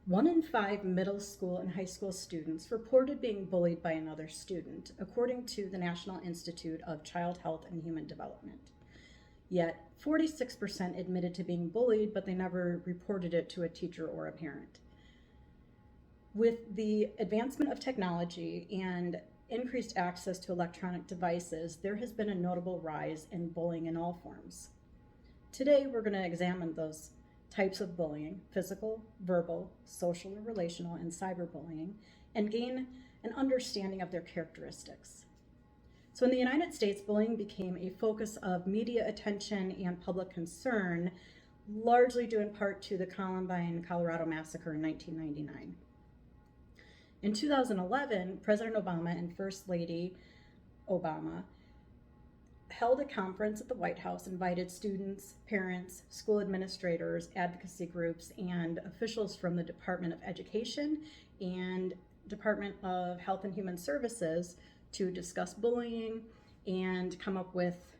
1 in 5 middle school and high school students reported being bullied by another student, according to the National Institute of Child Health and Human Development. Yet, 46% admitted to being bullied, but they never reported it to a teacher or a parent. With the advancement of technology and increased access to electronic devices, there has been a notable rise in bullying in all forms. Today, we're going to examine those types of bullying: physical, verbal, social or relational, and cyberbullying, and gain an understanding of their characteristics. So in the United States, bullying became a focus of media attention and public concern, largely due in part to the Columbine, Colorado massacre in 1999. In 2011, President Obama and First Lady Obama held a conference at the White House, invited students, parents, school administrators, advocacy groups, and officials from the Department of Education and Department of Health and Human Services to discuss bullying and come up with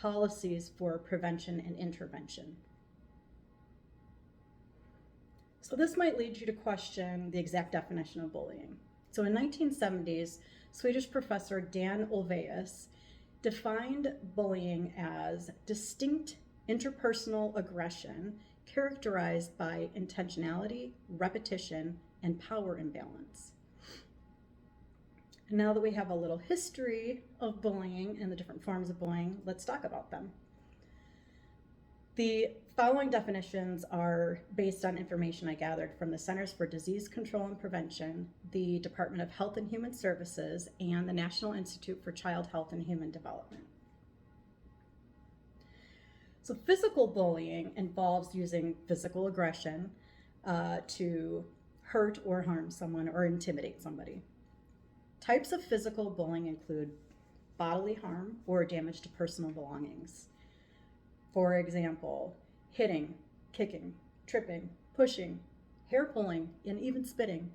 policies for prevention and intervention. So this might lead you to question the exact definition of bullying. So in 1970s, Swedish professor Dan Olweus defined bullying as distinct interpersonal aggression characterized by intentionality, repetition, and power imbalance. And now that we have a little history of bullying and the different forms of bullying, let's talk about them. The following definitions are based on information I gathered from the Centers for Disease Control and Prevention, the Department of Health and Human Services, and the National Institute for Child Health and Human Development. So physical bullying involves using physical aggression to hurt or harm someone or intimidate somebody. Types of physical bullying include bodily harm or damage to personal belongings. For example, hitting, kicking, tripping, pushing, hair pulling, and even spitting.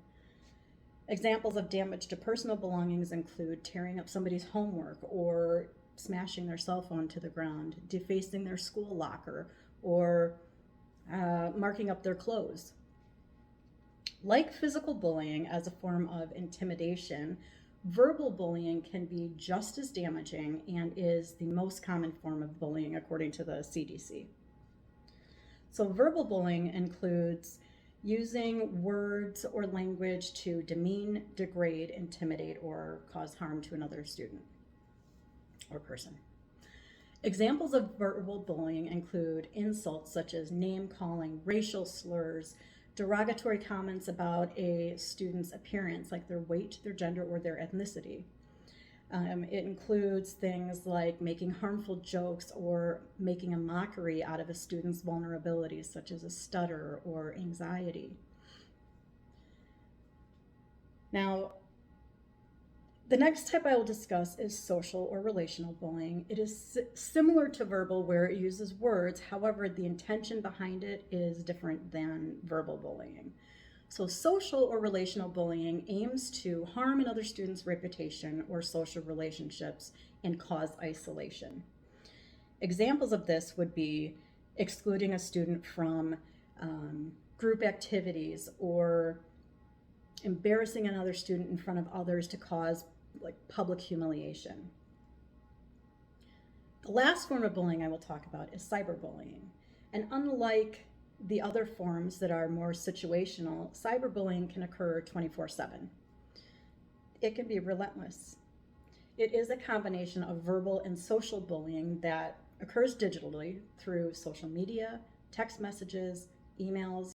Examples of damage to personal belongings include tearing up somebody's homework or smashing their cell phone to the ground, defacing their school locker, or marking up their clothes. Like physical bullying as a form of intimidation, verbal bullying can be just as damaging and is the most common form of bullying according to the CDC. So verbal bullying includes using words or language to demean, degrade, intimidate, or cause harm to another student or person. Examples of verbal bullying include insults such as name calling, racial slurs, derogatory comments about a student's appearance, like their weight, their gender, or their ethnicity. It includes things like making harmful jokes or making a mockery out of a student's vulnerabilities, such as a stutter or anxiety. Now, the next type I will discuss is social or relational bullying. It is similar to verbal, where it uses words. However, the intention behind it is different than verbal bullying. So social or relational bullying aims to harm another student's reputation or social relationships and cause isolation. Examples of this would be excluding a student from group activities or embarrassing another student in front of others to cause public humiliation. The last form of bullying I will talk about is cyberbullying. And unlike the other forms that are more situational, cyberbullying can occur 24/7. It can be relentless. It is a combination of verbal and social bullying that occurs digitally through social media, text messages, emails,